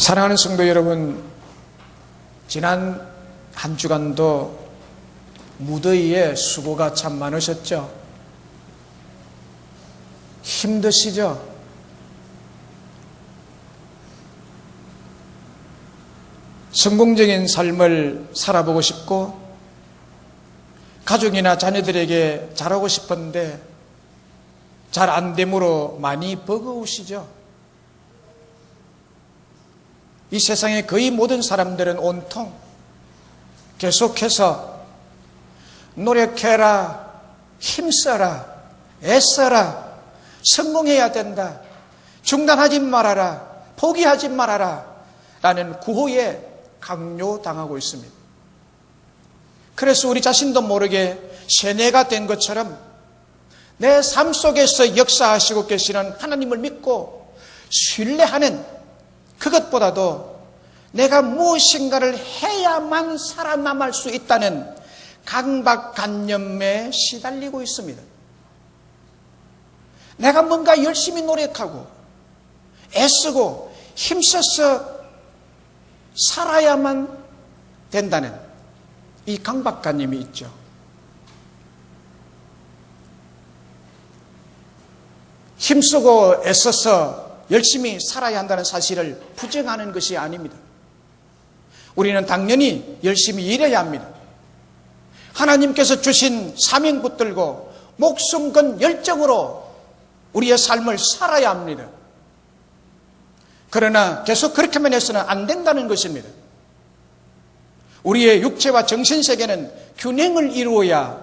사랑하는 성도 여러분, 지난 한 주간도 무더위에 수고가 참 많으셨죠? 힘드시죠? 성공적인 삶을 살아보고 싶고 가족이나 자녀들에게 잘하고 싶은데 잘 안 되므로 많이 버거우시죠? 이 세상의 거의 모든 사람들은 온통 계속해서 노력해라, 힘써라, 애써라, 성공해야 된다, 중단하지 말아라, 포기하지 말아라 라는 구호에 강요당하고 있습니다. 그래서 우리 자신도 모르게 세뇌가 된 것처럼 내 삶 속에서 역사하시고 계시는 하나님을 믿고 신뢰하는, 그것보다도 내가 무엇인가를 해야만 살아남을 수 있다는 강박관념에 시달리고 있습니다. 내가 뭔가 열심히 노력하고 애쓰고 힘써서 살아야만 된다는 이 강박관념이 있죠. 힘쓰고 애써서 열심히 살아야 한다는 사실을 부정하는 것이 아닙니다. 우리는 당연히 열심히 일해야 합니다. 하나님께서 주신 사명 붙들고 목숨 건 열정으로 우리의 삶을 살아야 합니다. 그러나 계속 그렇게만 해서는 안 된다는 것입니다. 우리의 육체와 정신세계는 균형을 이루어야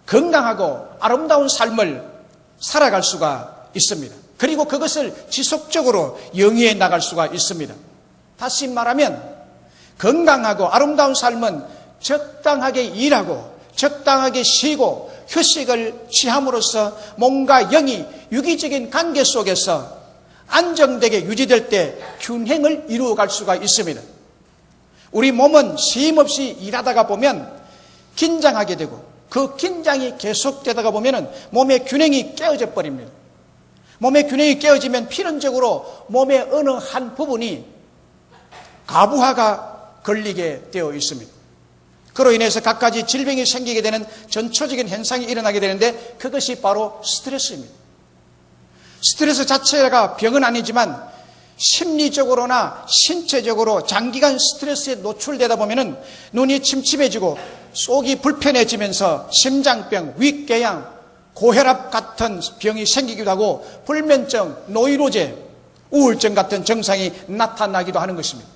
건강하고 아름다운 삶을 살아갈 수가 있습니다. 그리고 그것을 지속적으로 영위해 나갈 수가 있습니다. 다시 말하면 건강하고 아름다운 삶은 적당하게 일하고 적당하게 쉬고 휴식을 취함으로써 몸과 영이 유기적인 관계 속에서 안정되게 유지될 때 균형을 이루어갈 수가 있습니다. 우리 몸은 쉼 없이 일하다가 보면 긴장하게 되고 그 긴장이 계속되다가 보면 몸의 균형이 깨어져 버립니다. 몸의 균형이 깨어지면 필연적으로 몸의 어느 한 부분이 가부화가 걸리게 되어 있습니다. 그로 인해서 갖가지 질병이 생기게 되는 전초적인 현상이 일어나게 되는데 그것이 바로 스트레스입니다. 스트레스 자체가 병은 아니지만 심리적으로나 신체적으로 장기간 스트레스에 노출되다 보면 눈이 침침해지고 속이 불편해지면서 심장병, 위궤양, 고혈압 같은 병이 생기기도 하고 불면증, 노이로제, 우울증 같은 증상이 나타나기도 하는 것입니다.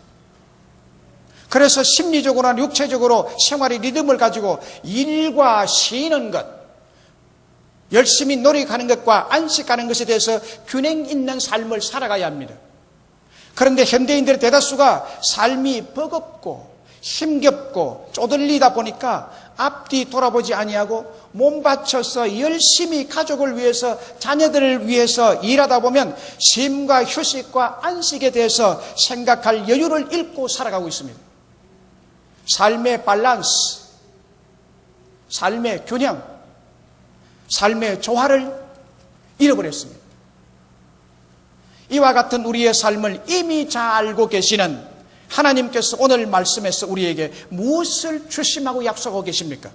그래서 심리적으로나 육체적으로 생활의 리듬을 가지고 일과 쉬는 것, 열심히 노력하는 것과 안식하는 것에 대해서 균형 있는 삶을 살아가야 합니다. 그런데 현대인들의 대다수가 삶이 버겁고 힘겹고 쪼들리다 보니까 앞뒤 돌아보지 아니하고 몸 바쳐서 열심히 가족을 위해서 자녀들을 위해서 일하다 보면 쉼과 휴식과 안식에 대해서 생각할 여유를 잃고 살아가고 있습니다. 삶의 밸런스, 삶의 균형, 삶의 조화를 잃어버렸습니다. 이와 같은 우리의 삶을 이미 잘 알고 계시는 하나님께서 오늘 말씀에서 우리에게 무엇을 주심하고 약속하고 계십니까?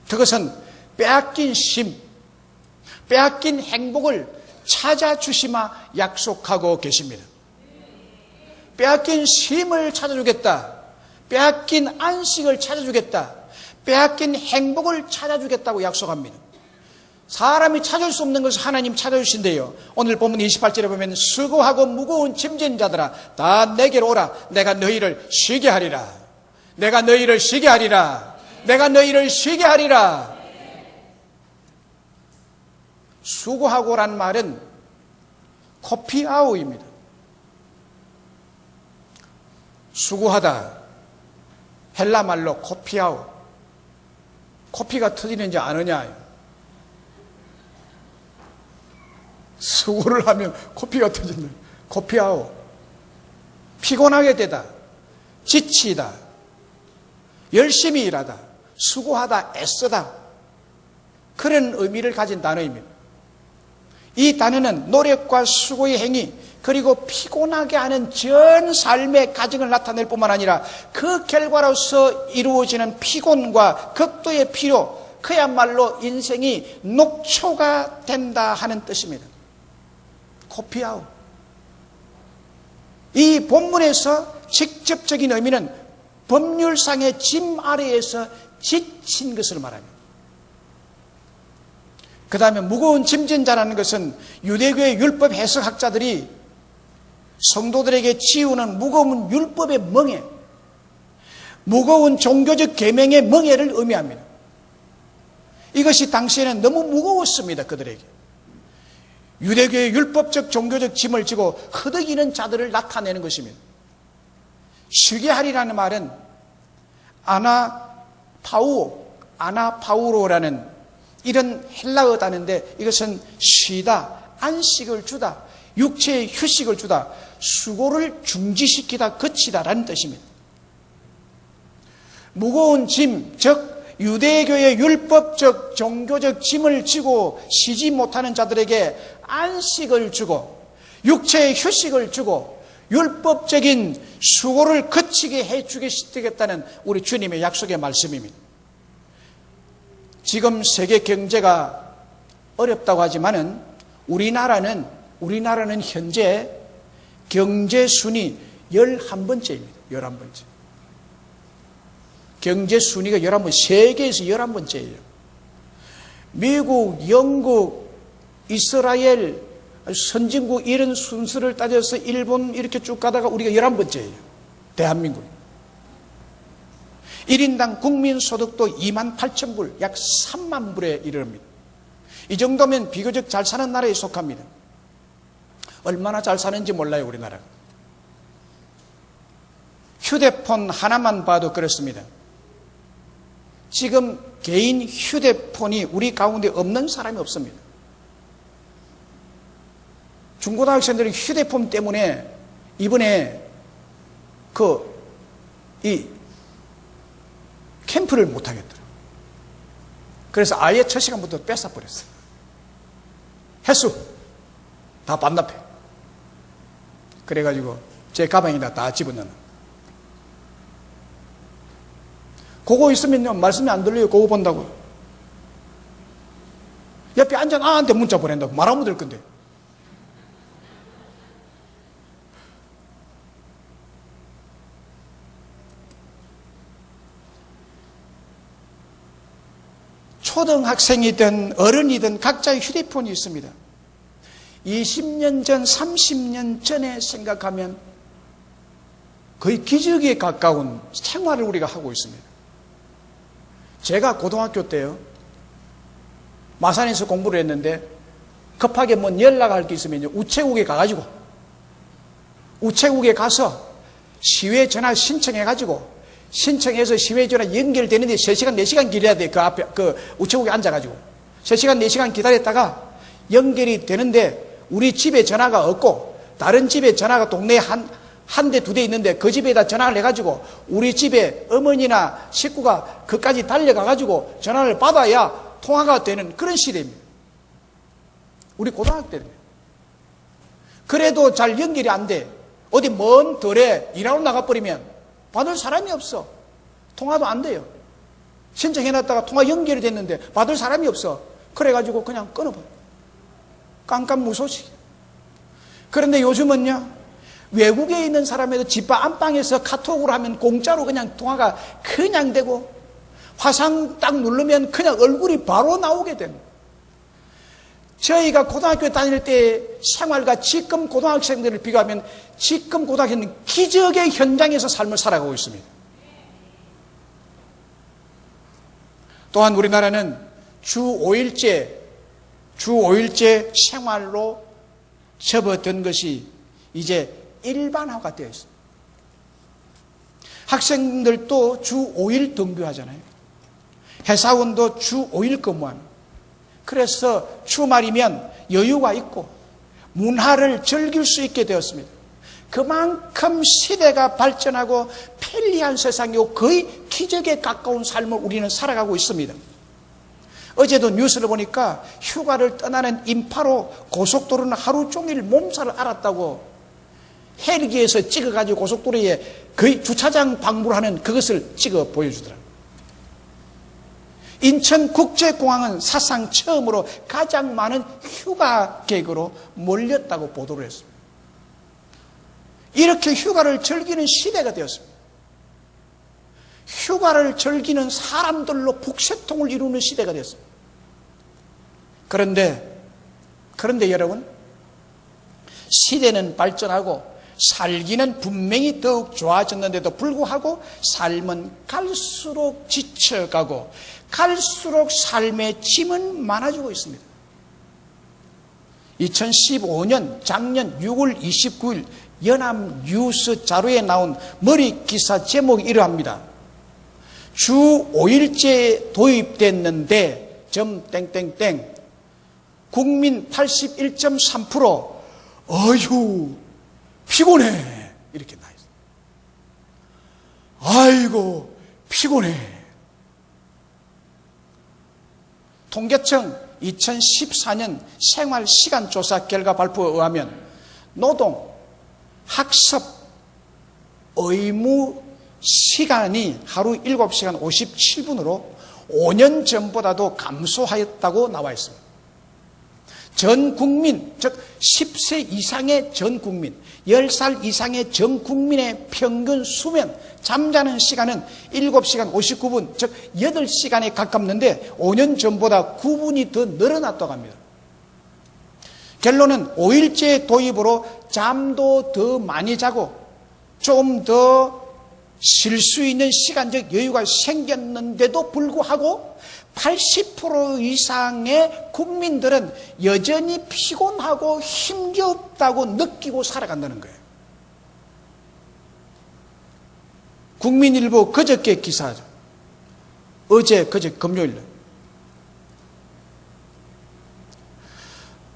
그것은 빼앗긴 쉼, 빼앗긴 행복을 찾아주시마 약속하고 계십니다. 빼앗긴 쉼을 찾아주겠다, 빼앗긴 안식을 찾아주겠다, 빼앗긴 행복을 찾아주겠다고 약속합니다. 사람이 찾을 수 없는 것을 하나님 찾아주신대요. 오늘 본문 28절에 보면 수고하고 무거운 짐진 자들아 다 내게로 오라. 내가 너희를 쉬게 하리라. 내가 너희를 쉬게 하리라. 내가 너희를 쉬게 하리라. 수고하고란 말은 코피아우입니다. 수고하다, 헬라 말로 코피아우. 코피가 터지는지 아느냐? 수고를 하면 코피가 터진다. 코피아우. 피곤하게 되다, 지치다, 열심히 일하다, 수고하다, 애쓰다, 그런 의미를 가진 단어입니다. 이 단어는 노력과 수고의 행위, 그리고 피곤하게 하는 전 삶의 과정을 나타낼 뿐만 아니라 그 결과로서 이루어지는 피곤과 극도의 피로, 그야말로 인생이 녹초가 된다 하는 뜻입니다. 코피아웃. 이 본문에서 직접적인 의미는 법률상의 짐 아래에서 지친 것을 말합니다. 그 다음에 무거운 짐진 자라는 것은 유대교의 율법 해석학자들이 성도들에게 지우는 무거운 율법의 멍에, 무거운 종교적 계명의 멍에를 의미합니다. 이것이 당시에는 너무 무거웠습니다. 그들에게. 유대교의 율법적 종교적 짐을 지고 허덕이는 자들을 나타내는 것입니다. 쉬게 하리라는 말은 아나파우로라는 이런 헬라어 단어인데, 이것은 쉬다, 안식을 주다, 육체의 휴식을 주다, 수고를 중지시키다, 그치다라는 뜻입니다. 무거운 짐, 즉 유대교의 율법적 종교적 짐을 지고 쉬지 못하는 자들에게 안식을 주고 육체의 휴식을 주고 율법적인 수고를 그치게 해주겠다는 우리 주님의 약속의 말씀입니다. 지금 세계 경제가 어렵다고 하지만은 우리나라는 현재 경제 순위 11번째입니다. 11번째. 경제 순위가 11번, 세계에서 11번째예요. 미국, 영국, 이스라엘, 선진국 이런 순서를 따져서 일본 이렇게 쭉 가다가 우리가 11번째예요. 대한민국. 1인당 국민소득도 28,000불, 약 3만 불에 이릅니다. 이 정도면 비교적 잘 사는 나라에 속합니다. 얼마나 잘 사는지 몰라요, 우리나라가. 휴대폰 하나만 봐도 그렇습니다. 지금 개인 휴대폰이 우리 가운데 없는 사람이 없습니다. 중고등학생들이 휴대폰 때문에 이번에 캠프를 못 하겠더라고요. 그래서 아예 첫 시간부터 뺏어버렸어요. 횟수 다 반납해. 그래가지고 제 가방에다 다 집어넣는. 그거 있으면요, 말씀이 안 들려요. 그거 본다고요. 옆에 앉아 나한테 문자 보낸다고. 말하면 될 건데. 초등학생이든 어른이든 각자의 휴대폰이 있습니다. 20년 전, 30년 전에 생각하면 거의 기적에 가까운 생활을 우리가 하고 있습니다. 제가 고등학교 때요, 마산에서 공부를 했는데 급하게 뭐 연락할 게 있으면 우체국에 가가지고 우체국에 가서 시외 전화 신청해가지고 신청해서 시외 전화 연결되는데 3시간, 4시간 기다려야 돼. 그 앞에, 우체국에 앉아가지고. 3시간, 4시간 기다렸다가 연결이 되는데 우리 집에 전화가 없고 다른 집에 전화가 동네에 한 대, 2대 있는데 그 집에다 전화를 해가지고 우리 집에 어머니나 식구가 그까지 달려가가지고 전화를 받아야 통화가 되는 그런 시대입니다. 우리 고등학교 때입니다. 그래도 잘 연결이 안 돼. 어디 먼 덜에 일하러 나가버리면 받을 사람이 없어. 통화도 안 돼요. 신청해놨다가 통화 연결이 됐는데 받을 사람이 없어. 그래가지고 그냥 끊어버려. 깜깜무소식. 그런데 요즘은요, 외국에 있는 사람에도 집 안방에서 카톡으로 하면 공짜로 그냥 통화가 그냥 되고 화상 딱 누르면 그냥 얼굴이 바로 나오게 됩니다. 저희가 고등학교 다닐 때 생활과 지금 고등학생들을 비교하면 지금 고등학생은 기적의 현장에서 삶을 살아가고 있습니다. 또한 우리나라는 주 5일제 생활로 접어든 것이 이제 일반화가 되어 있습니다. 학생들도 주 5일 등교하잖아요. 회사원도 주 5일 근무합니다. 그래서 주말이면 여유가 있고 문화를 즐길 수 있게 되었습니다. 그만큼 시대가 발전하고 편리한 세상이고 거의 기적에 가까운 삶을 우리는 살아가고 있습니다. 어제도 뉴스를 보니까 휴가를 떠나는 인파로 고속도로는 하루 종일 몸살을 앓았다고 헬기에서 찍어가지고 고속도로에 거의 주차장 방불 하는 그것을 찍어 보여주더라고요. 인천국제공항은 사상 처음으로 가장 많은 휴가객으로 몰렸다고 보도를 했습니다. 이렇게 휴가를 즐기는 시대가 되었습니다. 휴가를 즐기는 사람들로 북새통을 이루는 시대가 되었습니다. 그런데 여러분, 시대는 발전하고 살기는 분명히 더욱 좋아졌는데도 불구하고 삶은 갈수록 지쳐가고 갈수록 삶의 짐은 많아지고 있습니다. 2015년 작년 6월 29일 연합뉴스 자료에 나온 머리 기사 제목이 이러합니다. 주 5일제 도입됐는데 땡땡땡 국민 81.3% 어휴 피곤해 이렇게 나있어요. 아이고 피곤해. 통계청 2014년 생활시간조사 결과 발표에 의하면 노동, 학습, 의무 시간이 하루 7시간 57분으로 5년 전보다도 감소하였다고 나와 있습니다. 전 국민, 즉 10세 이상의 전 국민, 10살 이상의 전 국민의 평균 수면, 잠자는 시간은 7시간 59분, 즉 8시간에 가깝는데 5년 전보다 9분이 더 늘어났다고 합니다. 결론은 5일제 도입으로 잠도 더 많이 자고 좀 더 쉴 수 있는 시간적 여유가 생겼는데도 불구하고 80% 이상의 국민들은 여전히 피곤하고 힘겹다고 느끼고 살아간다는 거예요. 국민일보 그저께 기사죠. 그제 금요일.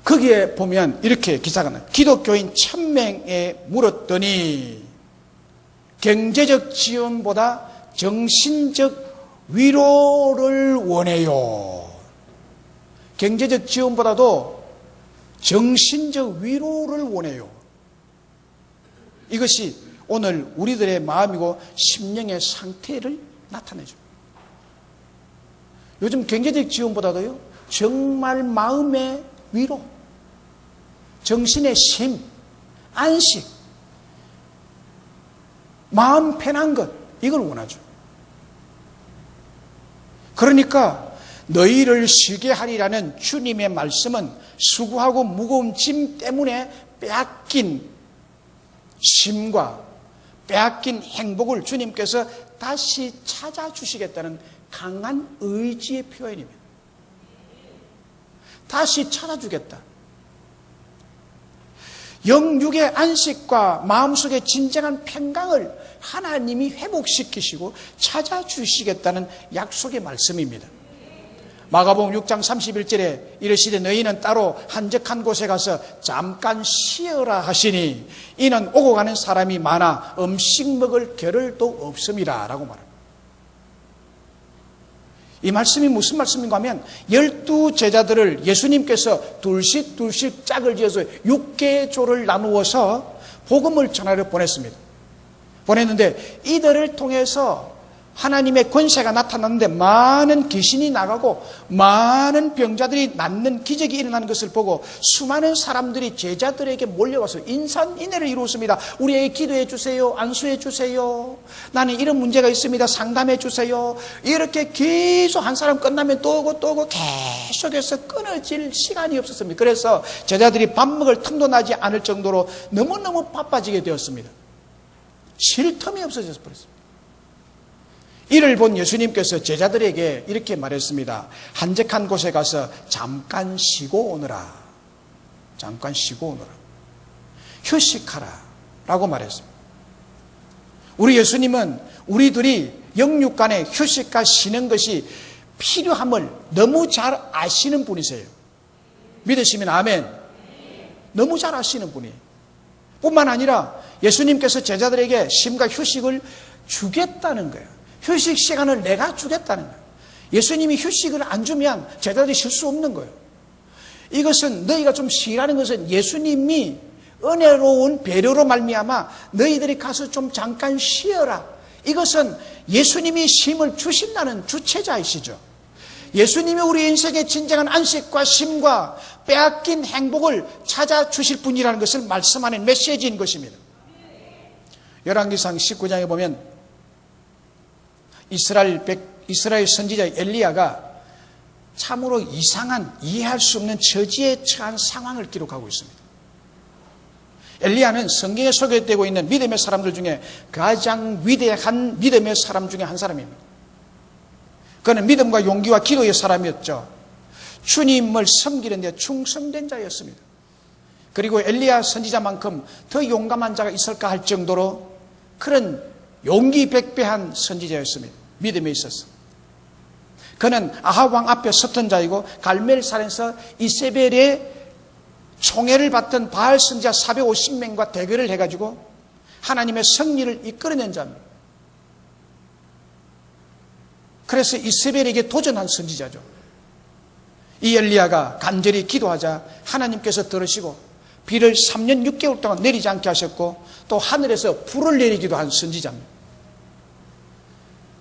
거기에 보면 이렇게 기사가 나요. 기독교인 1000명에 물었더니 경제적 지원보다 정신적 위로를 원해요. 경제적 지원보다도 정신적 위로를 원해요. 이것이 오늘 우리들의 마음이고 심령의 상태를 나타내죠. 요즘 경제적 지원보다도요, 정말 마음의 위로, 정신의 쉼, 안식, 마음 편한 것, 이걸 원하죠. 그러니까 너희를 쉬게 하리라는 주님의 말씀은 수고하고 무거운 짐 때문에 빼앗긴 쉼과 빼앗긴 행복을 주님께서 다시 찾아주시겠다는 강한 의지의 표현입니다. 다시 찾아주겠다. 영육의 안식과 마음속의 진정한 평강을 하나님이 회복시키시고 찾아주시겠다는 약속의 말씀입니다. 마가복음 6장 31절에 이르시되 너희는 따로 한적한 곳에 가서 잠깐 쉬어라 하시니 이는 오고 가는 사람이 많아 음식 먹을 겨를도 없음이라 라고 말합니다. 이 말씀이 무슨 말씀인가 하면 12 제자들을 예수님께서 둘씩 짝을 지어서 6개의 조를 나누어서 복음을 전하러 보냈는데 이들을 통해서 하나님의 권세가 나타났는데 많은 귀신이 나가고 많은 병자들이 낫는 기적이 일어나는 것을 보고 수많은 사람들이 제자들에게 몰려와서 인산인해를 이루었습니다. 우리에게 기도해 주세요. 안수해 주세요. 나는 이런 문제가 있습니다. 상담해 주세요. 이렇게 계속 한 사람 끝나면 또 오고 계속해서 끊어질 시간이 없었습니다. 그래서 제자들이 밥 먹을 틈도 나지 않을 정도로 너무너무 바빠지게 되었습니다. 쉴 틈이 없어져서 버렸습니다. 이를 본 예수님께서 제자들에게 이렇게 말했습니다. 한적한 곳에 가서 잠깐 쉬고 오너라. 잠깐 쉬고 오너라. 휴식하라. 라고 말했습니다. 우리 예수님은 우리들이 영육간에 휴식과 쉬는 것이 필요함을 너무 잘 아시는 분이세요. 믿으시면 아멘. 너무 잘 아시는 분이에요. 뿐만 아니라 예수님께서 제자들에게 쉼과 휴식을 주겠다는 거예요. 휴식 시간을 내가 주겠다는 거예요. 예수님이 휴식을 안 주면 제자들이 쉴 수 없는 거예요. 이것은 너희가 좀 쉬라는 것은 예수님이 은혜로운 배려로 말미암아 너희들이 가서 좀 잠깐 쉬어라. 이것은 예수님이 쉼을 주신다는 주체자이시죠. 예수님이 우리 인생의 진정한 안식과 쉼과 빼앗긴 행복을 찾아주실 분이라는 것을 말씀하는 메시지인 것입니다. 열왕기상 19장에 보면 이스라엘 선지자 엘리야가 참으로 이상한, 이해할 수 없는 처지에 처한 상황을 기록하고 있습니다. 엘리야는 성경에 소개되고 있는 믿음의 사람들 중에 가장 위대한 믿음의 사람 중에 한 사람입니다. 그는 믿음과 용기와 기도의 사람이었죠. 주님을 섬기는 데 충성된 자였습니다. 그리고 엘리야 선지자만큼 더 용감한 자가 있을까 할 정도로 그런 용기 백배한 선지자였습니다. 믿음에 있어서. 그는 아합 왕 앞에 섰던 자이고 갈멜산에서 이세벨의 총애를 받던 바알 선지자 450명과 대결을 해가지고 하나님의 승리를 이끌어낸 자입니다. 그래서 이세벨에게 도전한 선지자죠. 이 엘리야가 간절히 기도하자 하나님께서 들으시고 비를 3년 6개월 동안 내리지 않게 하셨고 또 하늘에서 불을 내리기도 한 선지자입니다.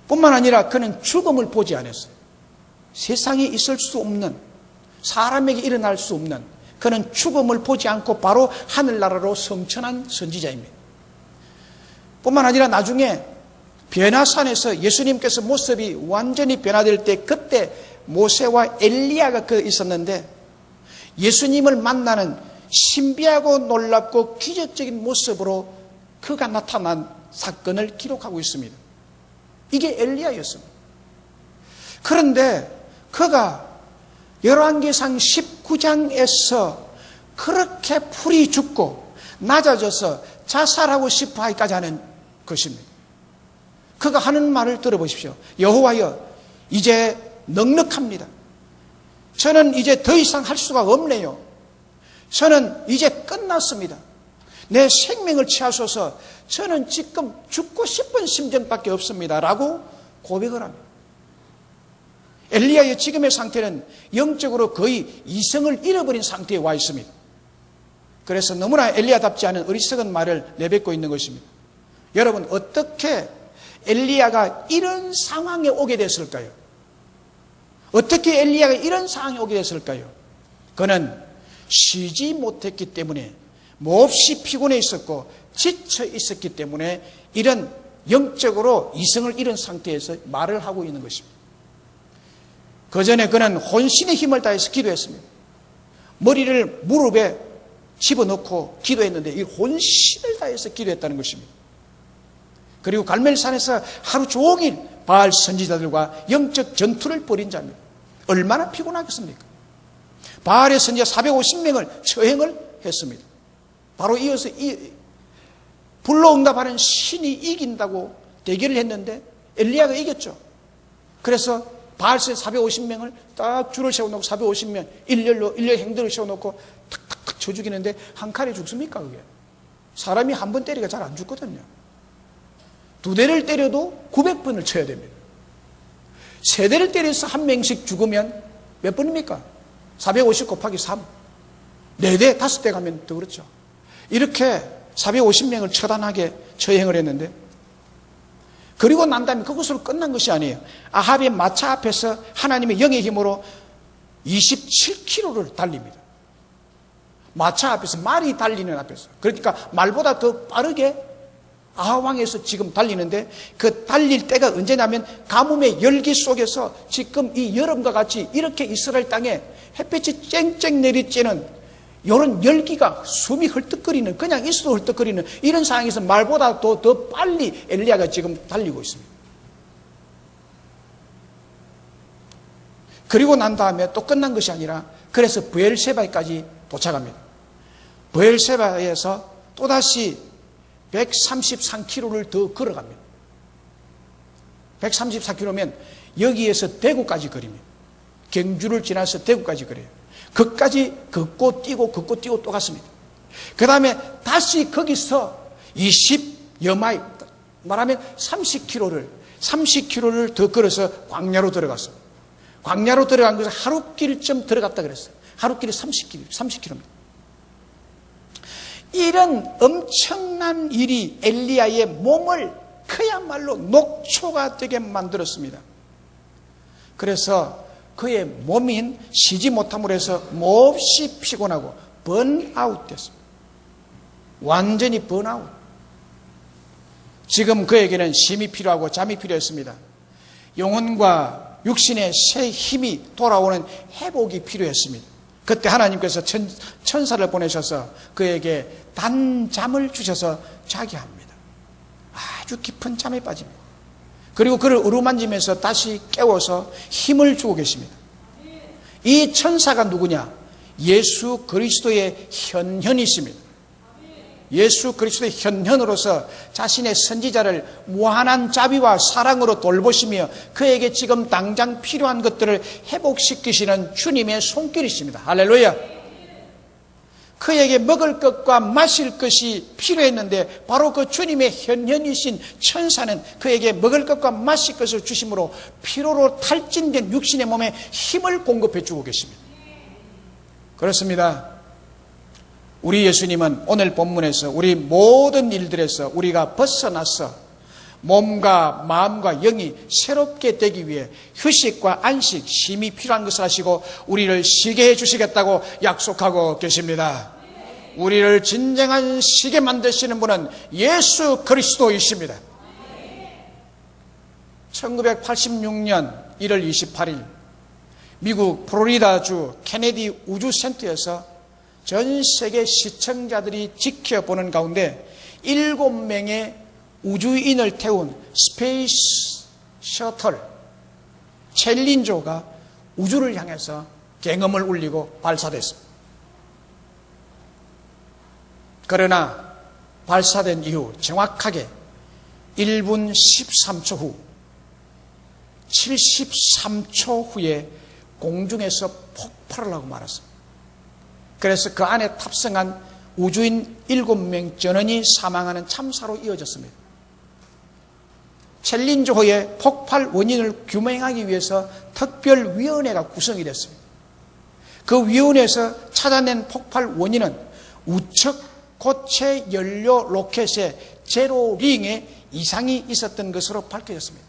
뿐만 아니라 그는 죽음을 보지 않았어요. 세상에 있을 수 없는, 사람에게 일어날 수 없는, 그는 죽음을 보지 않고 바로 하늘나라로 성천한 선지자입니다. 뿐만 아니라 나중에 변화산에서 예수님께서 모습이 완전히 변화될 때 그때 모세와 엘리야가 있었는데 예수님을 만나는 신비하고 놀랍고 기적적인 모습으로 그가 나타난 사건을 기록하고 있습니다. 이게 엘리야였습니다. 그런데 그가 열왕기상 19장에서 그렇게 풀이 죽고 낮아져서 자살하고 싶어 하기까지 하는 것입니다. 그가 하는 말을 들어보십시오. 여호와여, 이제 넉넉합니다. 저는 이제 더 이상 할 수가 없네요. 저는 이제 끝났습니다. 내 생명을 취하소서. 저는 지금 죽고 싶은 심정밖에 없습니다. 라고 고백을 합니다. 엘리야의 지금의 상태는 영적으로 거의 이성을 잃어버린 상태에 와 있습니다. 그래서 너무나 엘리야답지 않은 어리석은 말을 내뱉고 있는 것입니다. 여러분, 어떻게 엘리야가 이런 상황에 오게 됐을까요? 어떻게 엘리야가 이런 상황에 오게 됐을까요? 그는 쉬지 못했기 때문에 몹시 피곤해 있었고 지쳐 있었기 때문에 이런 영적으로 이성을 잃은 상태에서 말을 하고 있는 것입니다. 그 전에 그는 혼신의 힘을 다해서 기도했습니다. 머리를 무릎에 집어넣고 기도했는데 이 혼신을 다해서 기도했다는 것입니다. 그리고 갈멜산에서 하루 종일 바알 선지자들과 영적 전투를 벌인 자입니다. 얼마나 피곤하겠습니까? 바알의 선지자 450명을 처형을 했습니다. 바로 이어서 불로응답하는 신이 이긴다고 대결을 했는데 엘리야가 이겼죠. 그래서 바알 선지자 450명을 딱 줄을 세워놓고 450명 일렬 행도를 세워놓고 탁탁탁 쳐 죽이는데 한 칼에 죽습니까? 그게 사람이 한 번 때리가 잘 안 죽거든요. 두 대를 때려도 900번을 쳐야 됩니다. 세 대를 때려서 한 명씩 죽으면 몇 번입니까? 450 곱하기 3. 네 대, 5대 가면 더 그렇죠. 이렇게 450명을 처단하게 처형을 했는데 그리고 난 다음에 그것으로 끝난 것이 아니에요. 아합의 마차 앞에서 하나님의 영의 힘으로 27km를 달립니다. 마차 앞에서, 말이 달리는 앞에서. 그러니까 말보다 더 빠르게 아하왕에서 지금 달리는데 그 달릴 때가 언제냐면 가뭄의 열기 속에서 지금 이 여름과 같이 이렇게 이스라엘 땅에 햇볕이 쨍쨍 내리쬐는 이런 열기가 숨이 헐떡거리는, 그냥 있어도 헐떡거리는 이런 상황에서 말보다 더 빨리 엘리야가 지금 달리고 있습니다. 그리고 난 다음에 또 끝난 것이 아니라 그래서 브엘세바에까지 도착합니다. 브엘세바에서 또다시 133km를 더 걸어갑니다. 134km면 여기에서 대구까지 거립니다. 경주를 지나서 대구까지 거려요. 그까지 걷고 뛰고 또 갔습니다. 그 다음에 다시 거기서 20여 마일, 말하면 30km를 더 걸어서 광야로 들어갔어요. 광야로 들어간 것은 하루길쯤 들어갔다 그랬어요. 하루길이 30km. 이런 엄청난 일이 엘리야의 몸을 그야말로 녹초가 되게 만들었습니다. 그래서 그의 몸인 쉬지 못함으로 해서 몹시 피곤하고 번아웃 됐습니다. 완전히 번아웃. 지금 그에게는 쉼이 필요하고 잠이 필요했습니다. 영혼과 육신의 새 힘이 돌아오는 회복이 필요했습니다. 그때 하나님께서 천사를 보내셔서 그에게 단잠을 주셔서 자게 합니다. 아주 깊은 잠에 빠집니다. 그리고 그를 어루만지면서 다시 깨워서 힘을 주고 계십니다. 이 천사가 누구냐? 예수 그리스도의 현현이십니다. 예수 그리스도의 현현으로서 자신의 선지자를 무한한 자비와 사랑으로 돌보시며 그에게 지금 당장 필요한 것들을 회복시키시는 주님의 손길이십니다. 할렐루야. 그에게 먹을 것과 마실 것이 필요했는데 바로 그 주님의 현현이신 천사는 그에게 먹을 것과 마실 것을 주심으로 피로로 탈진된 육신의 몸에 힘을 공급해 주고 계십니다. 그렇습니다. 우리 예수님은 오늘 본문에서 우리 모든 일들에서 우리가 벗어나서 몸과 마음과 영이 새롭게 되기 위해 휴식과 안식, 쉼이 필요한 것을 아시고 우리를 쉬게 해주시겠다고 약속하고 계십니다. 우리를 진정한 쉬게 만드시는 분은 예수 그리스도이십니다. 1986년 1월 28일 미국 플로리다주 케네디 우주센터에서 전 세계 시청자들이 지켜보는 가운데 7명의 우주인을 태운 스페이스 셔틀 챌린저가 우주를 향해서 갱음을 울리고 발사됐습니다. 그러나 발사된 이후 정확하게 1분 13초 후 73초 후에 공중에서 폭발을 하고 말았습니다. 그래서 그 안에 탑승한 우주인 7명 전원이 사망하는 참사로 이어졌습니다. 챌린저호의 폭발 원인을 규명하기 위해서 특별위원회가 구성이 됐습니다. 그 위원회에서 찾아낸 폭발 원인은 우측 고체 연료 로켓의 제로링에 이상이 있었던 것으로 밝혀졌습니다.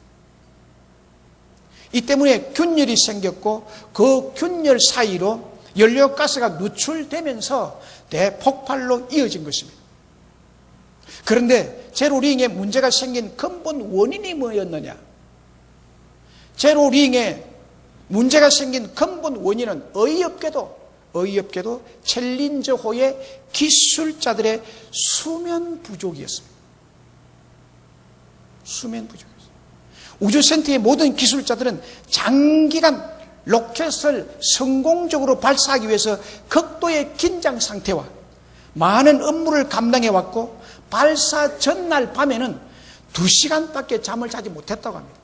이 때문에 균열이 생겼고 그 균열 사이로 연료가스가 누출되면서 대폭발로 이어진 것입니다. 그런데 제로링에 문제가 생긴 근본 원인이 뭐였느냐? 제로링에 문제가 생긴 근본 원인은 어이없게도 챌린저호의 기술자들의 수면 부족이었습니다. 수면 부족이었습니다. 우주센터의 모든 기술자들은 장기간 로켓을 성공적으로 발사하기 위해서 극도의 긴장 상태와 많은 업무를 감당해 왔고 발사 전날 밤에는 2시간밖에 잠을 자지 못했다고 합니다.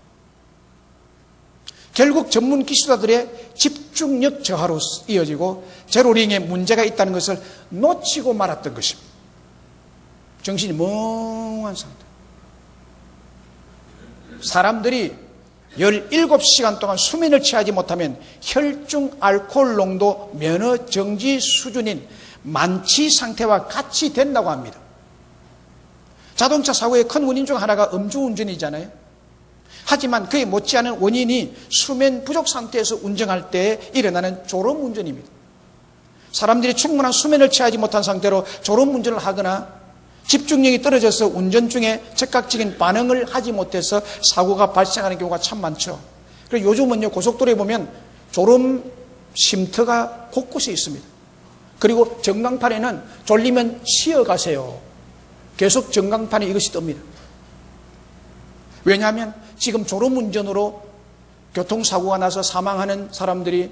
결국 전문 기술자들의 집중력 저하로 이어지고 제로링에 문제가 있다는 것을 놓치고 말았던 것입니다. 정신이 멍한 상태. 사람들이 17시간 동안 수면을 취하지 못하면 혈중 알코올 농도 면허 정지 수준인 만취 상태와 같이 된다고 합니다. 자동차 사고의 큰 원인 중 하나가 음주운전이잖아요. 하지만 그에 못지않은 원인이 수면 부족 상태에서 운전할 때 일어나는 졸음운전입니다. 사람들이 충분한 수면을 취하지 못한 상태로 졸음운전을 하거나 집중력이 떨어져서 운전 중에 즉각적인 반응을 하지 못해서 사고가 발생하는 경우가 참 많죠. 그리고 요즘은요, 고속도로에 보면 졸음 쉼터가 곳곳에 있습니다. 그리고 전광판에는 졸리면 쉬어가세요. 계속 전광판에 이것이 뜹니다. 왜냐하면 지금 졸음운전으로 교통사고가 나서 사망하는 사람들이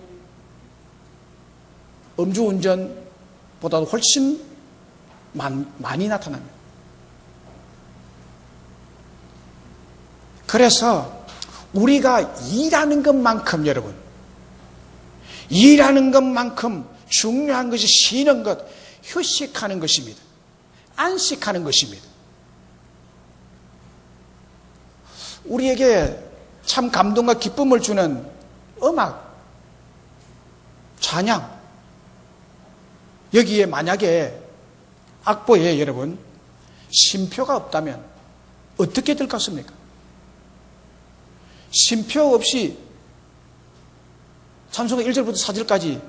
음주운전보다도 훨씬 많이 나타납니다. 그래서 우리가 일하는 것만큼 여러분, 일하는 것만큼 중요한 것이 쉬는 것, 휴식하는 것입니다. 안식하는 것입니다. 우리에게 참 감동과 기쁨을 주는 음악, 찬양, 여기에 만약에 악보에 여러분 쉼표가 없다면 어떻게 될 것 같습니까? 쉼표 없이 찬송가 1절부터 4절까지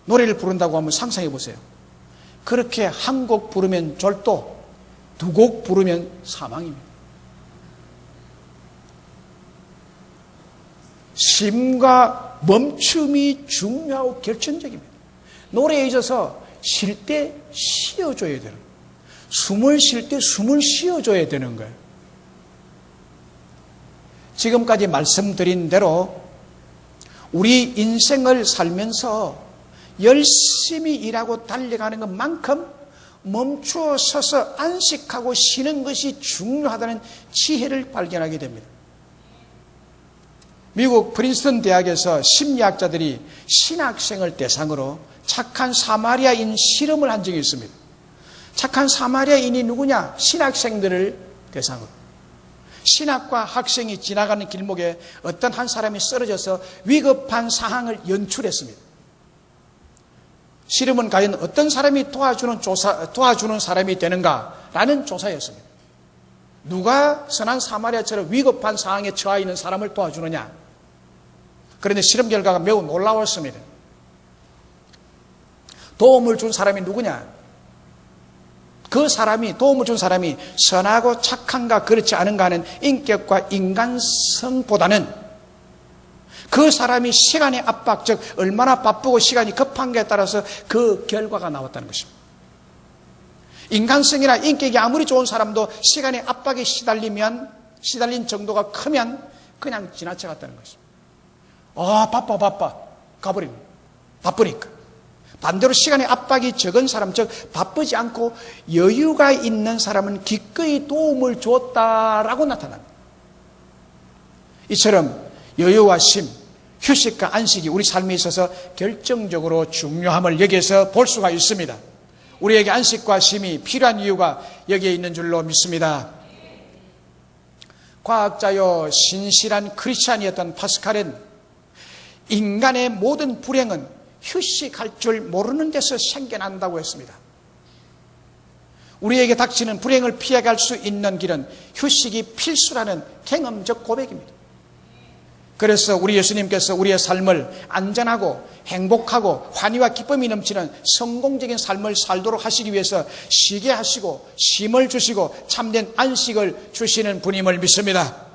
노래를 부른다고 한번 상상해 보세요. 그렇게 한 곡 부르면 절도, 두 곡 부르면 사망입니다. 쉼과 멈춤이 중요하고 결정적입니다. 노래에 있어서 쉴 때 쉬어줘야 되는 거예요. 숨을 쉴 때 숨을 쉬어줘야 되는 거예요. 지금까지 말씀드린 대로 우리 인생을 살면서 열심히 일하고 달려가는 것만큼 멈추어 서서 안식하고 쉬는 것이 중요하다는 지혜를 발견하게 됩니다. 미국 프린스턴 대학에서 심리학자들이 신학생을 대상으로 착한 사마리아인 실험을 한 적이 있습니다. 착한 사마리아인이 누구냐? 신학생들을 대상으로. 신학과 학생이 지나가는 길목에 어떤 한 사람이 쓰러져서 위급한 상황을 연출했습니다. 실험은 과연 어떤 사람이 도와주는 사람이 되는가라는 조사였습니다. 누가 선한 사마리아처럼 위급한 상황에 처해 있는 사람을 도와주느냐? 그런데 실험 결과가 매우 놀라웠습니다. 도움을 준 사람이 누구냐? 그 사람이, 도움을 준 사람이 선하고 착한가 그렇지 않은가 하는 인격과 인간성보다는 그 사람이 시간의 압박, 즉 얼마나 바쁘고 시간이 급한가에 따라서 그 결과가 나왔다는 것입니다. 인간성이나 인격이 아무리 좋은 사람도 시간의 압박에 시달린 정도가 크면 그냥 지나쳐갔다는 것입니다. 바빠 가버립니다. 바쁘니까. 반대로 시간의 압박이 적은 사람, 즉 바쁘지 않고 여유가 있는 사람은 기꺼이 도움을 줬다라고 나타납니다. 이처럼 여유와 쉼, 휴식과 안식이 우리 삶에 있어서 결정적으로 중요함을 여기에서 볼 수가 있습니다. 우리에게 안식과 쉼이 필요한 이유가 여기에 있는 줄로 믿습니다. 과학자요 신실한 크리스찬이었던 파스칼은 인간의 모든 불행은 휴식할 줄 모르는 데서 생겨난다고 했습니다. 우리에게 닥치는 불행을 피해갈 수 있는 길은 휴식이 필수라는 경험적 고백입니다. 그래서 우리 예수님께서 우리의 삶을 안전하고 행복하고 환희와 기쁨이 넘치는 성공적인 삶을 살도록 하시기 위해서 쉬게 하시고 쉼을 주시고 참된 안식을 주시는 분임을 믿습니다.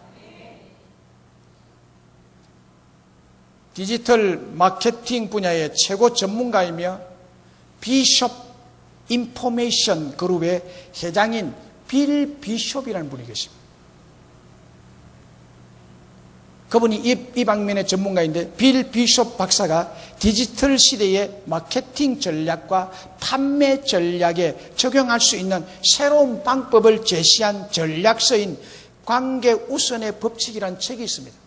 디지털 마케팅 분야의 최고 전문가이며 비숍 인포메이션 그룹의 회장인 빌 비숍이라는 분이 계십니다. 그분이 이 방면의 전문가인데 빌 비숍 박사가 디지털 시대의 마케팅 전략과 판매 전략에 적용할 수 있는 새로운 방법을 제시한 전략서인 관계 우선의 법칙이라는 책이 있습니다.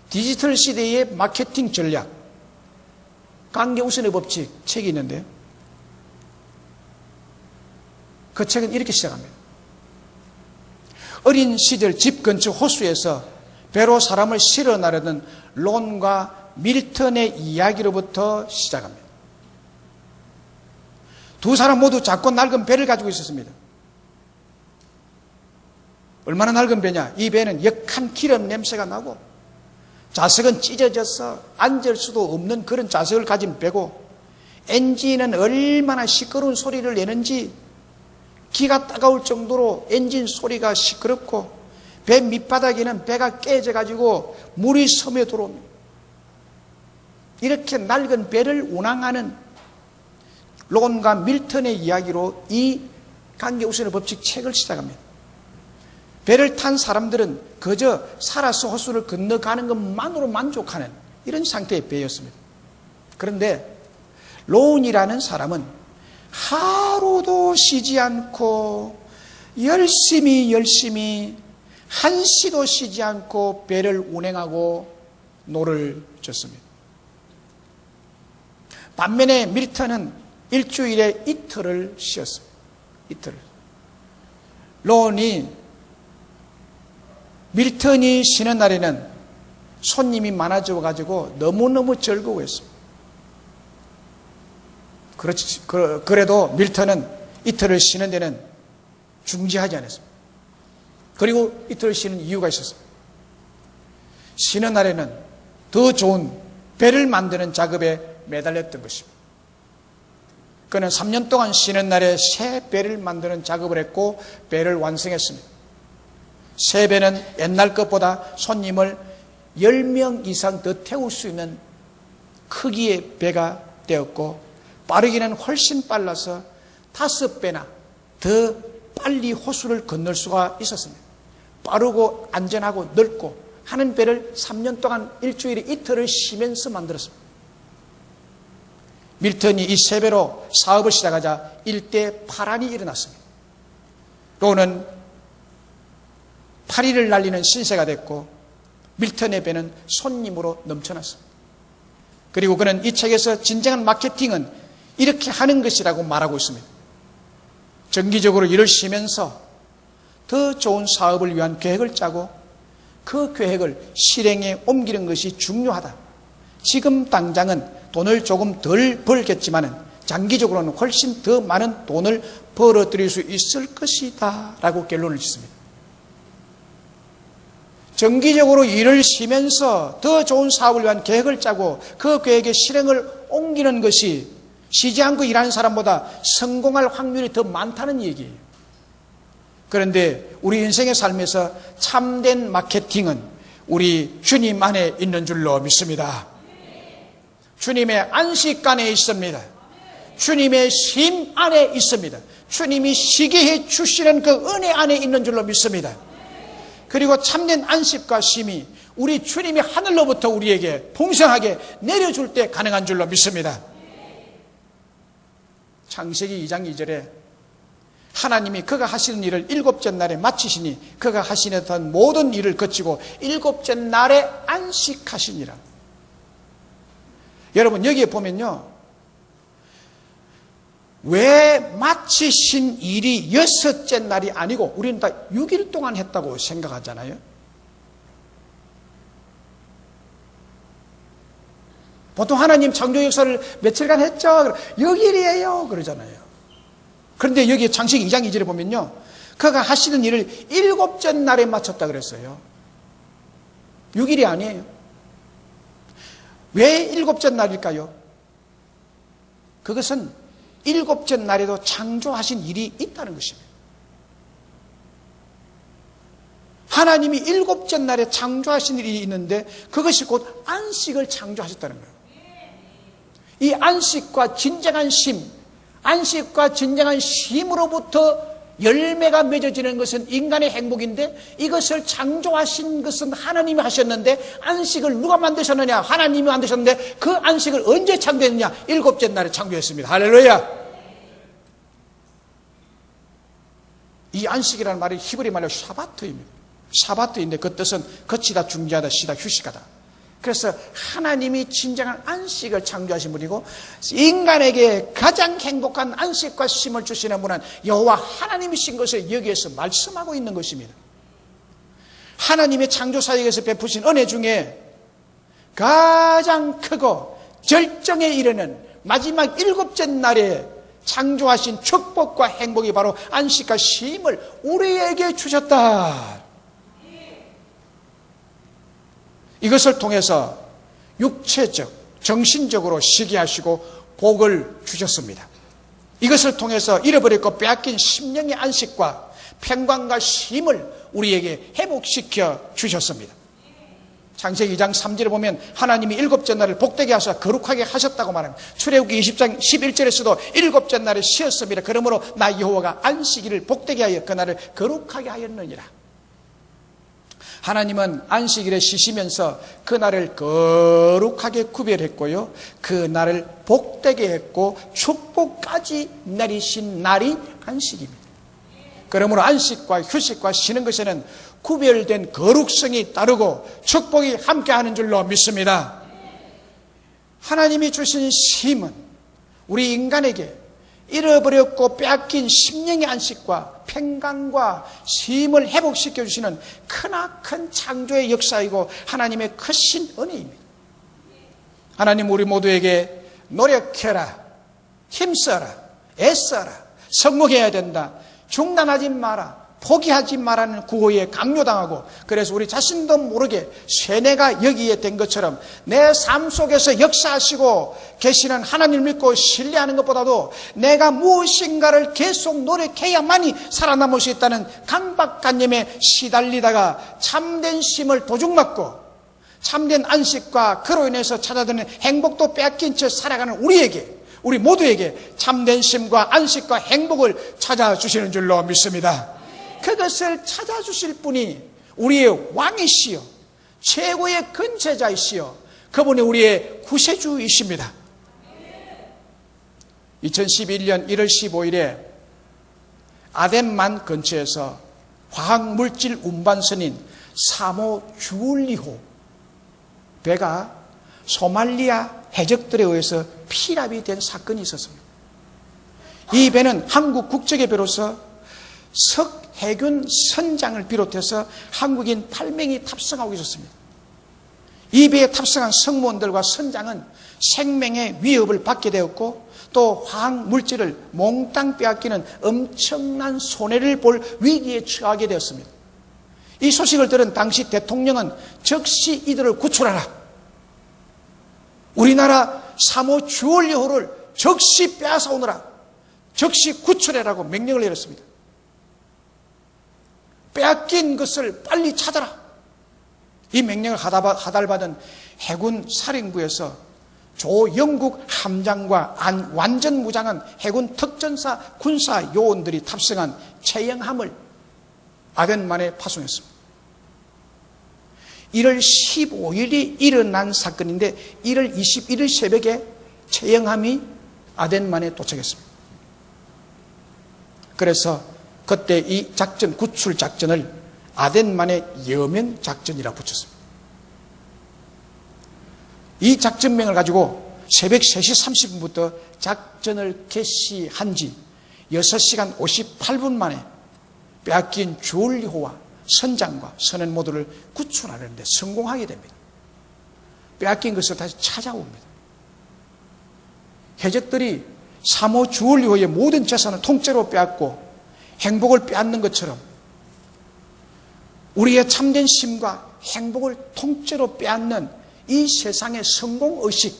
디지털 시대의 마케팅 전략, 관계 우선의 법칙 책이 있는데요. 그 책은 이렇게 시작합니다. 어린 시절 집 근처 호수에서 배로 사람을 실어 나르던 론과 밀턴의 이야기로부터 시작합니다. 두 사람 모두 작고 낡은 배를 가지고 있었습니다. 얼마나 낡은 배냐? 이 배는 역한 기름 냄새가 나고 좌석은 찢어져서 앉을 수도 없는 그런 좌석을 가진 배고 엔진은 얼마나 시끄러운 소리를 내는지 기가 따가울 정도로 엔진 소리가 시끄럽고 배 밑바닥에는 배가 깨져가지고 물이 섬에 들어옵니다. 이렇게 낡은 배를 운항하는 론과 밀턴의 이야기로 이 관계 우선의 법칙 책을 시작합니다. 배를 탄 사람들은 그저 살아서 호수를 건너가는 것만으로 만족하는 이런 상태의 배였습니다. 그런데 론이라는 사람은 하루도 쉬지 않고 열심히 한시도 쉬지 않고 배를 운행하고 노를 졌습니다. 반면에 밀턴은 일주일에 이틀을 쉬었습니다. 이틀을. 론이 밀턴이 쉬는 날에는 손님이 많아져 가지고 너무너무 즐거워했습니다. 그래도 밀턴은 이틀을 쉬는 데는 중지하지 않았습니다. 그리고 이틀을 쉬는 이유가 있었습니다. 쉬는 날에는 더 좋은 배를 만드는 작업에 매달렸던 것입니다. 그는 3년 동안 쉬는 날에 새 배를 만드는 작업을 했고 배를 완성했습니다. 새 배는 옛날 것보다 손님을 10명 이상 더 태울 수 있는 크기의 배가 되었고 빠르기는 훨씬 빨라서 5배나 더 빨리 호수를 건널 수가 있었습니다. 빠르고 안전하고 넓고 하는 배를 3년 동안 일주일에 이틀을 쉬면서 만들었습니다. 밀턴이 이 새 배로 사업을 시작하자 일대 파란이 일어났습니다. 로는 파리를 날리는 신세가 됐고 밀턴의 배는 손님으로 넘쳐났습니다. 그리고 그는 이 책에서 진정한 마케팅은 이렇게 하는 것이라고 말하고 있습니다. 정기적으로 일을 쉬면서 더 좋은 사업을 위한 계획을 짜고 그 계획을 실행에 옮기는 것이 중요하다. 지금 당장은 돈을 조금 덜 벌겠지만 장기적으로는 훨씬 더 많은 돈을 벌어들일 수 있을 것이다 라고 결론을 짓습니다. 정기적으로 일을 쉬면서 더 좋은 사업을 위한 계획을 짜고 그 계획의 실행을 옮기는 것이 쉬지 않고 일하는 사람보다 성공할 확률이 더 많다는 얘기예요. 그런데 우리 인생의 삶에서 참된 마케팅은 우리 주님 안에 있는 줄로 믿습니다. 주님의 안식간에 있습니다. 주님의 쉼 안에 있습니다. 주님이 쉬게 해 주시는 그 은혜 안에 있는 줄로 믿습니다. 그리고 참된 안식과 쉼이 우리 주님이 하늘로부터 우리에게 풍성하게 내려줄 때 가능한 줄로 믿습니다. 창세기 2장 2절에 하나님이 그가 하시는 일을 일곱째 날에 마치시니 그가 하시는 모든 일을 거치고 일곱째 날에 안식하시니라. 여러분 여기에 보면요, 왜 마치신 일이 6째 날이 아니고 우리는 다 6일 동안 했다고 생각하잖아요. 보통 하나님 창조 역사를 며칠간 했죠. 6일이에요 그러잖아요. 그런데 여기 창세기 2장 2절에 보면요, 그가 하시는 일을 7째 날에 마쳤다 그랬어요. 6일이 아니에요. 왜 7째 날일까요? 그것은 7째 날에도 창조하신 일이 있다는 것입니다. 하나님이 7째 날에 창조하신 일이 있는데 그것이 곧 안식을 창조하셨다는 거예요. 이 안식과 진정한 쉼, 안식과 진정한 쉼으로부터 열매가 맺어지는 것은 인간의 행복인데 이것을 창조하신 것은 하나님이 하셨는데 안식을 누가 만드셨느냐? 하나님이 만드셨는데 그 안식을 언제 창조했느냐? 7째 날에 창조했습니다. 할렐루야! 이 안식이라는 말이 히브리 말로 샤바트입니다. 샤바트인데 그 뜻은 거치다, 중지하다, 쉬다, 휴식하다. 그래서 하나님이 진정한 안식을 창조하신 분이고 인간에게 가장 행복한 안식과 쉼을 주시는 분은 여호와 하나님이신 것을 여기에서 말씀하고 있는 것입니다. 하나님의 창조사역에서 베푸신 은혜 중에 가장 크고 절정에 이르는 마지막 7째 날에 창조하신 축복과 행복이 바로 안식과 쉼을 우리에게 주셨다. 이것을 통해서 육체적, 정신적으로 쉬게 하시고 복을 주셨습니다. 이것을 통해서 잃어버렸고 빼앗긴 심령의 안식과 평강과 쉼을 우리에게 회복시켜 주셨습니다. 창세기 2장 3절에 보면 하나님이 7째 날을 복되게 하사 거룩하게 하셨다고 말합니다. 출애굽기 20장 11절에서도 7째 날에 쉬었습니다. 그러므로 나 여호와가 안식일을 복되게 하여 그 날을 거룩하게 하였느니라. 하나님은 안식일에 쉬시면서 그 날을 거룩하게 구별했고요, 그 날을 복되게 했고 축복까지 내리신 날이 안식입니다. 그러므로 안식과 휴식과 쉬는 것에는 구별된 거룩성이 따르고 축복이 함께하는 줄로 믿습니다. 하나님이 주신 쉼은 우리 인간에게 잃어버렸고 빼앗긴 심령의 안식과 평강과 쉼을 회복시켜 주시는 크나큰 창조의 역사이고 하나님의 크신 은혜입니다. 하나님 우리 모두에게 노력해라, 힘써라, 애써라, 성공해야 된다, 중단하지 마라, 포기하지 마라는 구호에 강요당하고, 그래서 우리 자신도 모르게 세뇌가 여기에 된 것처럼 내 삶 속에서 역사하시고 계시는 하나님을 믿고 신뢰하는 것보다도 내가 무엇인가를 계속 노력해야만이 살아남을 수 있다는 강박관념에 시달리다가 참된 쉼을 도둑맞고 참된 안식과 그로 인해서 찾아드는 행복도 빼앗긴 채 살아가는 우리에게, 우리 모두에게 참된 쉼과 안식과 행복을 찾아주시는 줄로 믿습니다. 그것을 찾아주실 분이 우리의 왕이시여 최고의 근세자이시여 그분이 우리의 구세주이십니다. 2011년 1월 15일에 아덴만 근처에서 화학물질 운반선인 사모 주울리호 배가 소말리아 해적들에 의해서 피랍이 된 사건이 있었습니다. 이 배는 한국 국적의 배로서 석해균 선장을 비롯해서 한국인 8명이 탑승하고 있었습니다. 이 배에 탑승한 승무원들과 선장은 생명의 위협을 받게 되었고 또 화학물질을 몽땅 빼앗기는 엄청난 손해를 볼 위기에 처하게 되었습니다. 이 소식을 들은 당시 대통령은 즉시 이들을 구출하라, 우리나라 사모 주얼리호를 즉시 빼앗아 오너라, 즉시 구출해라고 명령을 내렸습니다. 빼앗긴 것을 빨리 찾아라. 이 명령을 하달받은 해군 사령부에서 조영국 함장과 완전 무장한 해군 특전사 군사 요원들이 탑승한 체영함을 아덴만에 파송했습니다. 1월 15일이 일어난 사건인데 1월 21일 새벽에 체영함이 아덴만에 도착했습니다. 그래서 그때 이 작전, 구출 작전을 아덴만의 여명 작전이라고 붙였습니다. 이 작전명을 가지고 새벽 3시 30분부터 작전을 개시한 지 6시간 58분 만에 빼앗긴 주얼리호와 선장과 선원 모두를 구출하려는데 성공하게 됩니다. 빼앗긴 것을 다시 찾아옵니다. 해적들이 사모 주얼리호의 모든 재산을 통째로 빼앗고 행복을 빼앗는 것처럼 우리의 참된 쉼과 행복을 통째로 빼앗는 이 세상의 성공의식,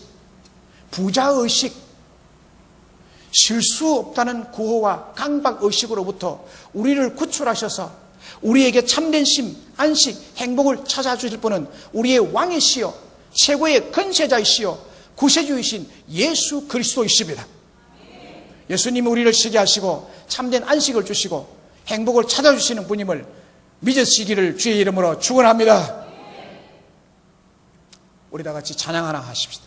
부자의식, 쉴 수 없다는 구호와 강박의식으로부터 우리를 구출하셔서 우리에게 참된 쉼, 안식, 행복을 찾아주실 분은 우리의 왕이시여 최고의 근세자이시여 구세주이신 예수 그리스도이십니다. 예수님이 우리를 쉬게 하시고 참된 안식을 주시고 행복을 찾아주시는 분임을 믿으시기를 주의 이름으로 축원합니다. 우리 다 같이 찬양 하나 하십시다.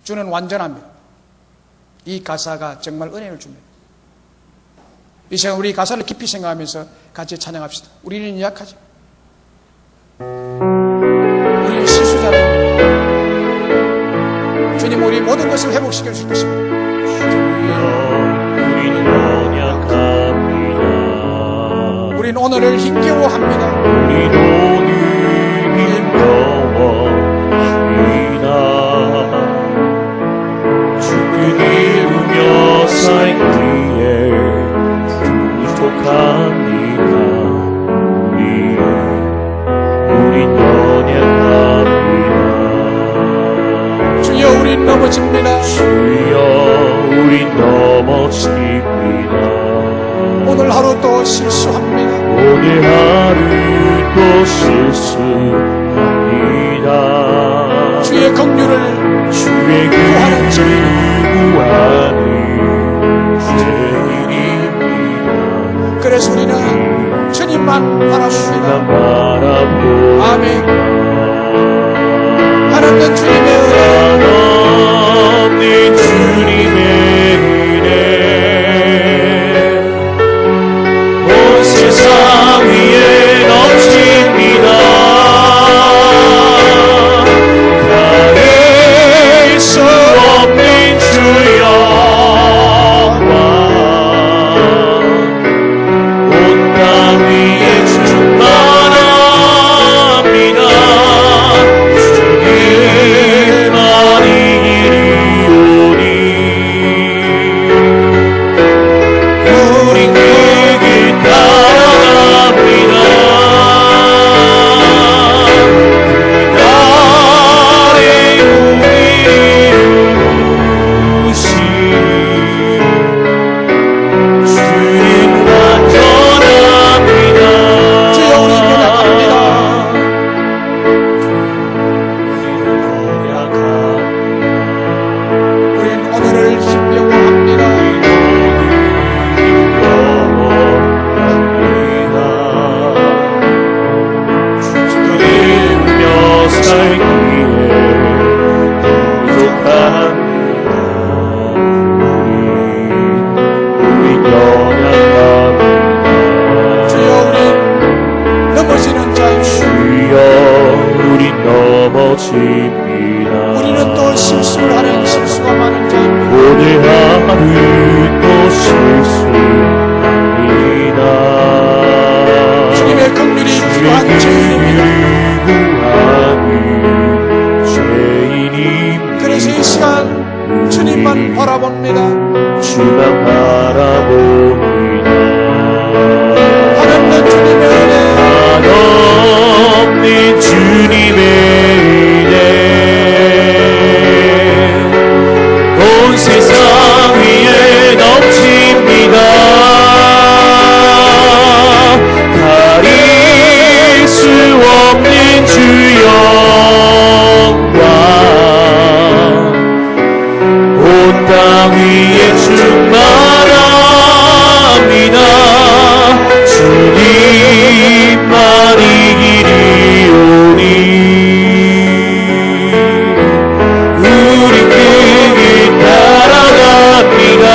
주는 완전합니다. 이 가사가 정말 은혜를 줍니다. 이 시간 우리 가사를 깊이 생각하면서 같이 찬양합시다. 우리는 약하죠. 우리는 실수자입니다. 주님 우리 모든 것을 회복시켜 주실 것입니다. 우리는 연약합니다. 우리는 오늘을 힘겨워합니다. 우리는 오늘 힘겨워합니다. 주께 이루며 쌓인 뒤에 부족합니다. 우린 연약합니다. 주여 우린 넘어집니다. 주여 우린 넘어집니다. 오늘 하루 또 실수합니다. 오늘 하루 또 실수합니다. 주의 긍휼을 구하는 죄인입니다. 그래서 우리는 주님만 바라봅니다. 아멘. 하나님 주님의 하나님 주님의 은혜 온 세상 위에 넘칩니다. 가릴 수 없는 주 영광 온 땅 위에 충만한 높아집니다. 우리는 또 실수를 하는 실수가 많은 자입니다. 오늘 하루 또 실수합니다. 주님의 긍휼이 필요한 죄인입니다. 그래서 이 시간 주님만 바라봅니다. 주만 바라봅니다. 한없는 주님의 은혜, 한없는 주님의 은혜, 온 세상 위에 넘칩니다. 가릴 수 없는 주 영광, 온 땅 위에 충만합니다. 주님만이 길이오니 우리 그길 따라갑니다.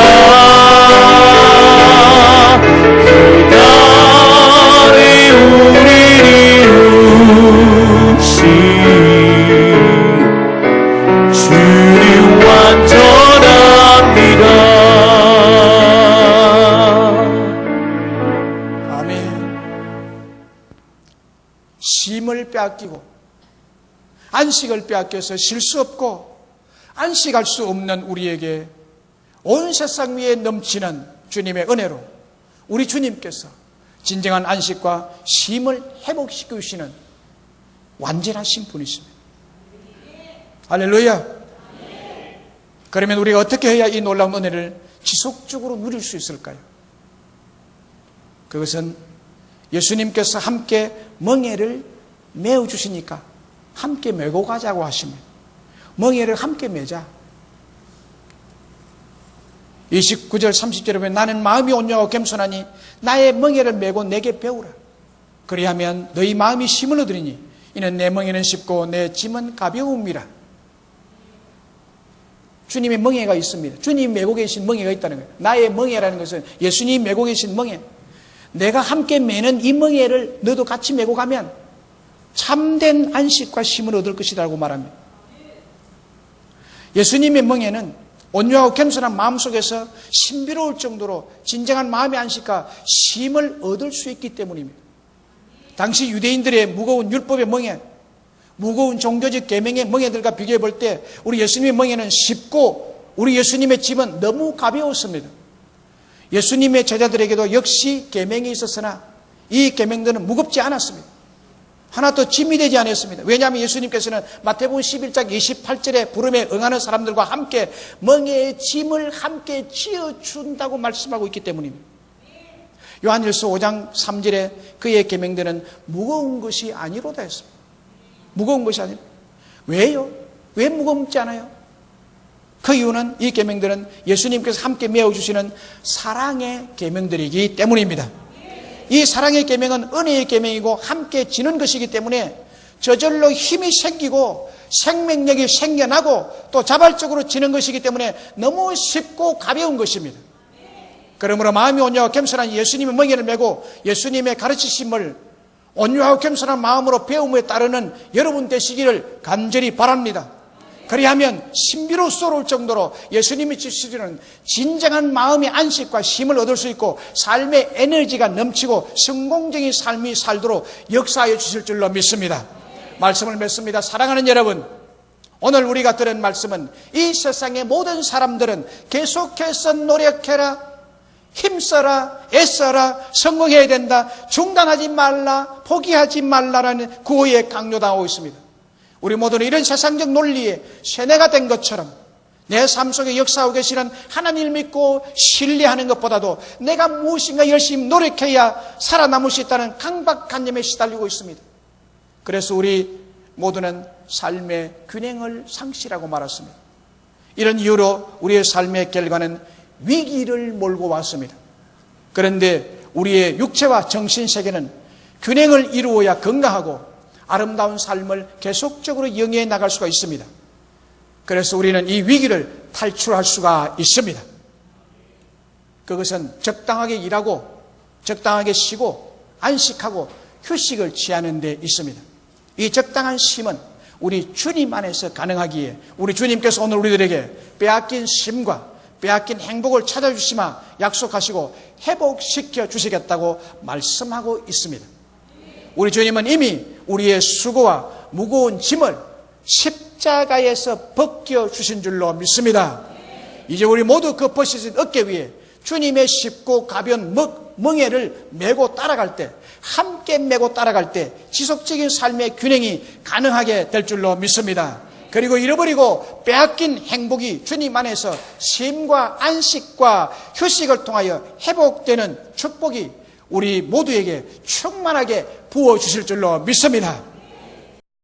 그 달에 우리를 이루신 주는 완전합니다. 아멘. 쉼을 빼앗기고 안식을 빼앗겨서 쉴 수 없고 안식할 수 없는 우리에게 온 세상 위에 넘치는 주님의 은혜로 우리 주님께서 진정한 안식과 쉼을 회복시키시는 완전하신 분이십니다. 할렐루야. 그러면 우리가 어떻게 해야 이 놀라운 은혜를 지속적으로 누릴 수 있을까요? 그것은 예수님께서 함께 멍에를 메어주시니까 함께 메고 가자고 하십니다. 멍에를 함께 메자. 29절 30절에 보면 나는 마음이 온유하고 겸손하니 나의 멍에를 메고 내게 배우라. 그리하면 너희 마음이 힘을 얻으리니 이는 내 멍에는 쉽고 내 짐은 가벼움이라. 주님의 멍에가 있습니다. 주님이 메고 계신 멍에가 있다는 거예요. 나의 멍에라는 것은 예수님이 메고 계신 멍에. 내가 함께 메는 이 멍에를 너도 같이 메고 가면 참된 안식과 쉼을 얻을 것이라고 말합니다. 예수님의 멍에는 온유하고 겸손한 마음속에서 신비로울 정도로 진정한 마음의 안식과 쉼을 얻을 수 있기 때문입니다. 당시 유대인들의 무거운 율법의 멍에, 무거운 종교적 계명의 멍에들과 비교해 볼 때 우리 예수님의 멍에는 쉽고 우리 예수님의 짐은 너무 가벼웠습니다. 예수님의 제자들에게도 역시 계명이 있었으나 이 계명들은 무겁지 않았습니다. 하나도 짐이 되지 않았습니다. 왜냐하면 예수님께서는 마태복음 11장 28절에 부름에 응하는 사람들과 함께 멍에의 짐을 함께 지어준다고 말씀하고 있기 때문입니다. 요한일서 5장 3절에 그의 계명들은 무거운 것이 아니로다 했습니다. 무거운 것이 아니라. 왜요? 왜 무겁지 않아요? 그 이유는 이 계명들은 예수님께서 함께 메어주시는 사랑의 계명들이기 때문입니다. 이 사랑의 계명은 은혜의 계명이고 함께 지는 것이기 때문에 저절로 힘이 생기고 생명력이 생겨나고 또 자발적으로 지는 것이기 때문에 너무 쉽고 가벼운 것입니다. 그러므로 마음이 온유하고 겸손한 예수님의 멍에를 메고 예수님의 가르치심을 온유하고 겸손한 마음으로 배움에 따르는 여러분 되시기를 간절히 바랍니다. 그리하면 신비로울 정도로 예수님이 주시는 진정한 마음의 안식과 힘을 얻을 수 있고 삶의 에너지가 넘치고 성공적인 삶이 살도록 역사하여 주실 줄로 믿습니다. 말씀을 맺습니다. 사랑하는 여러분, 오늘 우리가 들은 말씀은 이 세상의 모든 사람들은 계속해서 노력해라, 힘써라, 애써라, 성공해야 된다, 중단하지 말라, 포기하지 말라라는 구호에 강요당하고 있습니다. 우리 모두는 이런 세상적 논리에 세뇌가 된 것처럼 내 삶 속에 역사하고 계시는 하나님을 믿고 신뢰하는 것보다도 내가 무엇인가 열심히 노력해야 살아남을 수 있다는 강박관념에 시달리고 있습니다. 그래서 우리 모두는 삶의 균형을 상실하고 말았습니다. 이런 이유로 우리의 삶의 결과는 위기를 몰고 왔습니다. 그런데 우리의 육체와 정신 세계는 균형을 이루어야 건강하고 아름다운 삶을 계속적으로 영위해 나갈 수가 있습니다. 그래서 우리는 이 위기를 탈출할 수가 있습니다. 그것은 적당하게 일하고 적당하게 쉬고 안식하고 휴식을 취하는 데 있습니다. 이 적당한 쉼은 우리 주님 안에서 가능하기에 우리 주님께서 오늘 우리들에게 빼앗긴 쉼과 빼앗긴 행복을 찾아주시마 약속하시고 회복시켜 주시겠다고 말씀하고 있습니다. 우리 주님은 이미 우리의 수고와 무거운 짐을 십자가에서 벗겨주신 줄로 믿습니다. 이제 우리 모두 그 벗겨진 어깨 위에 주님의 쉽고 가벼운 멍에를 메고 따라갈 때, 함께 메고 따라갈 때 지속적인 삶의 균형이 가능하게 될 줄로 믿습니다. 그리고 잃어버리고 빼앗긴 행복이 주님 안에서 쉼과 안식과 휴식을 통하여 회복되는 축복이 우리 모두에게 충만하게 부어주실 줄로 믿습니다.